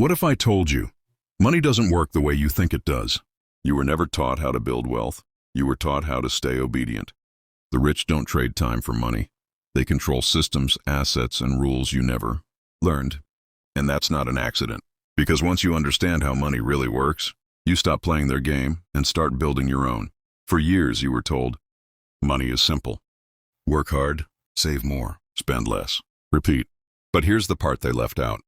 What if I told you, money doesn't work the way you think it does? You were never taught how to build wealth. You were taught how to stay obedient. The rich don't trade time for money. They control systems, assets, and rules you never learned. And that's not an accident. Because once you understand how money really works, you stop playing their game and start building your own. For years you were told, money is simple. Work hard, save more, spend less. Repeat. But here's the part they left out.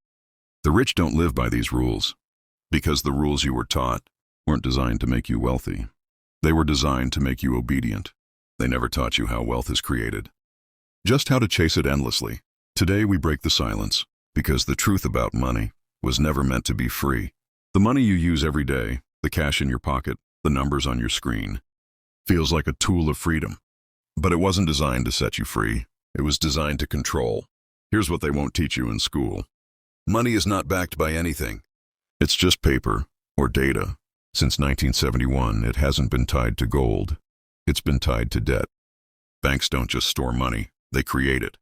The rich don't live by these rules, because the rules you were taught weren't designed to make you wealthy. They were designed to make you obedient. They never taught you how wealth is created, just how to chase it endlessly. Today we break the silence, because the truth about money was never meant to be free. The money you use every day, the cash in your pocket, the numbers on your screen, feels like a tool of freedom. But it wasn't designed to set you free. It was designed to control. Here's what they won't teach you in school. Money is not backed by anything. It's just paper or data. Since 1971, it hasn't been tied to gold. It's been tied to debt. Banks don't just store money, they create it.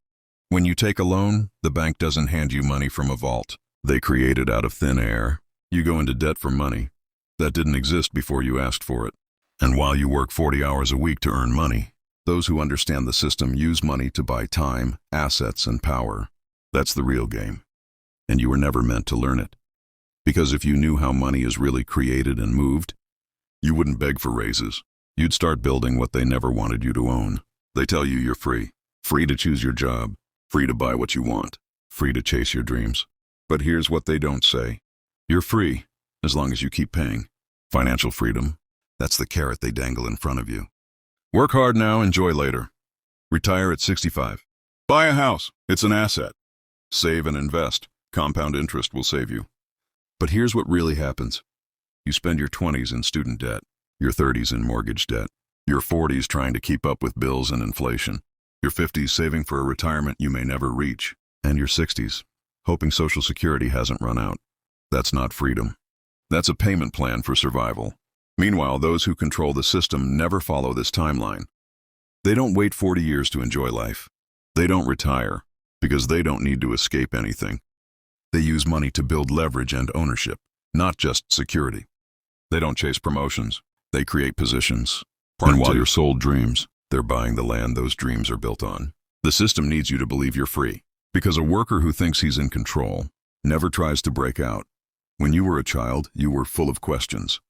When you take a loan, the bank doesn't hand you money from a vault. They create it out of thin air. You go into debt for money that didn't exist before you asked for it. And while you work 40 hours a week to earn money, those who understand the system use money to buy time, assets, and power. That's the real game. And you were never meant to learn it. Because if you knew how money is really created and moved, you wouldn't beg for raises. You'd start building what they never wanted you to own. They tell you you're free. Free to choose your job. Free to buy what you want. Free to chase your dreams. But here's what they don't say. You're free, as long as you keep paying. Financial freedom. That's the carrot they dangle in front of you. Work hard now, enjoy later. Retire at 65. Buy a house. It's an asset. Save and invest. Compound interest will save you. But here's what really happens. You spend your 20s in student debt, your 30s in mortgage debt, your 40s trying to keep up with bills and inflation, your 50s saving for a retirement you may never reach, and your 60s hoping Social Security hasn't run out. That's not freedom. That's a payment plan for survival. Meanwhile, those who control the system never follow this timeline. They don't wait 40 years to enjoy life. They don't retire, because they don't need to escape anything. They use money to build leverage and ownership, not just security. They don't chase promotions. They create positions. And while you're sold dreams, they're buying the land those dreams are built on. The system needs you to believe you're free, because a worker who thinks he's in control never tries to break out. When you were a child, you were full of questions.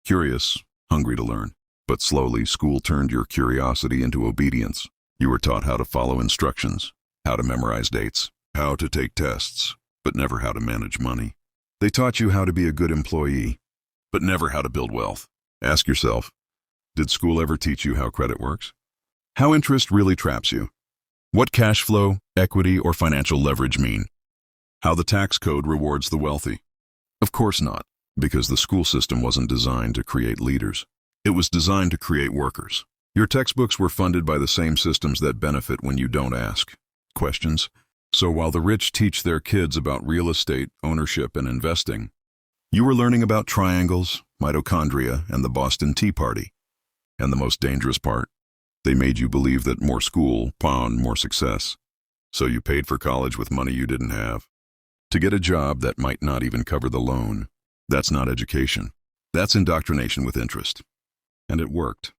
Curious, hungry to learn. But slowly, school turned your curiosity into obedience. You were taught how to follow instructions, how to memorize dates, how to take tests, but never how to manage money. They taught you how to be a good employee, but never how to build wealth. Ask yourself, did school ever teach you how credit works? How interest really traps you? What cash flow, equity, or financial leverage mean? How the tax code rewards the wealthy? Of course not, because the school system wasn't designed to create leaders. It was designed to create workers. Your textbooks were funded by the same systems that benefit when you don't ask questions. So while the rich teach their kids about real estate, ownership, and investing, you were learning about triangles, mitochondria, and the Boston Tea Party. And the most dangerous part, they made you believe that more school spawned more success. So you paid for college with money you didn't have, to get a job that might not even cover the loan. That's not education. That's indoctrination with interest. And it worked.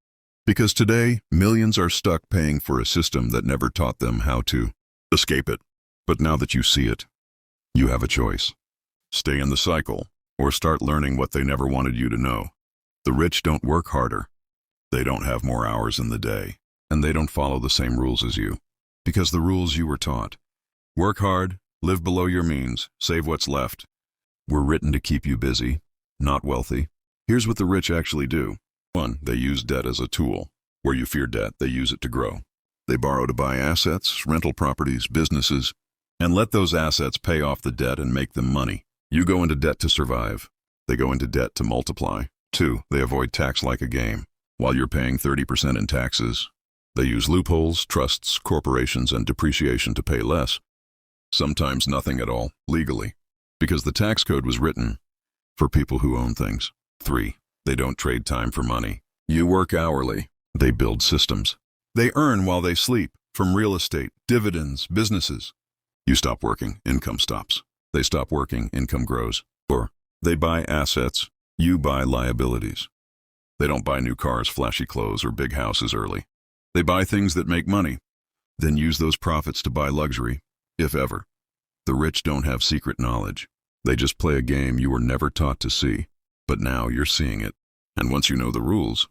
Because today, millions are stuck paying for a system that never taught them how to escape it. But now that you see it, you have a choice. Stay in the cycle, or start learning what they never wanted you to know. The rich don't work harder. They don't have more hours in the day. And they don't follow the same rules as you. Because the rules you were taught, work hard, live below your means, save what's left, were written to keep you busy, not wealthy. Here's what the rich actually do. 1. They use debt as a tool. Where you fear debt, they use it to grow. They borrow to buy assets, rental properties, businesses, and let those assets pay off the debt and make them money. You go into debt to survive. They go into debt to multiply. 2. They avoid tax like a game. While you're paying 30% in taxes, they use loopholes, trusts, corporations, and depreciation to pay less. Sometimes nothing at all, legally, because the tax code was written for people who own things. 3. They don't trade time for money. You work hourly. They build systems. They earn while they sleep, from real estate, dividends, businesses. You stop working, income stops. They stop working, income grows. 4. They buy assets, you buy liabilities. They don't buy new cars, flashy clothes, or big houses early. They buy things that make money, then use those profits to buy luxury, if ever. The rich don't have secret knowledge. They just play a game you were never taught to see, but now you're seeing it. And once you know the rules,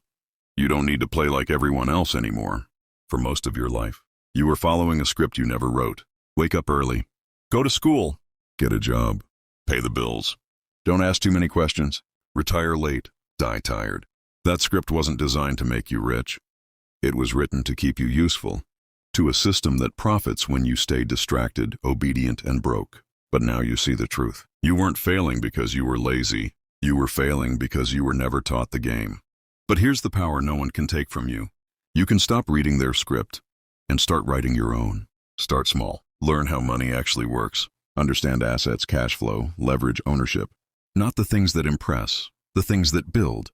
you don't need to play like everyone else anymore. For most of your life, you were following a script you never wrote. Wake up early, go to school, get a job, pay the bills. Don't ask too many questions, retire late, die tired. That script wasn't designed to make you rich. It was written to keep you useful, to a system that profits when you stay distracted, obedient, and broke. But now you see the truth. You weren't failing because you were lazy. You were failing because you were never taught the game. But here's the power no one can take from you. You can stop reading their script and start writing your own. Start small. Learn how money actually works. Understand assets, cash flow, leverage, ownership. Not the things that impress, the things that build.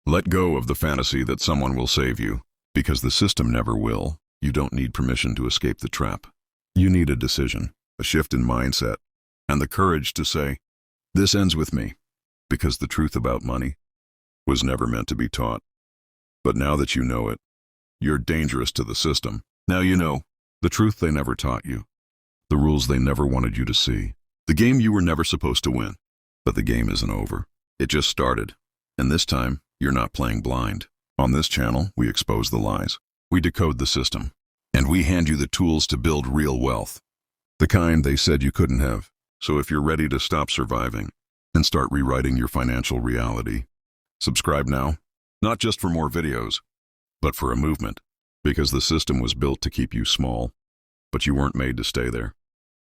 Let go of the fantasy that someone will save you, because the system never will. You don't need permission to escape the trap. You need a decision, a shift in mindset, and the courage to say, this ends with me, because the truth about money was never meant to be taught. But now that you know it, you're dangerous to the system. Now you know the truth they never taught you, the rules they never wanted you to see, the game you were never supposed to win. But the game isn't over. It just started. And this time, you're not playing blind. On this channel, we expose the lies. We decode the system. And we hand you the tools to build real wealth. The kind they said you couldn't have. So if you're ready to stop surviving and start rewriting your financial reality, subscribe now. Not just for more videos, but for a movement. Because the system was built to keep you small, but you weren't made to stay there.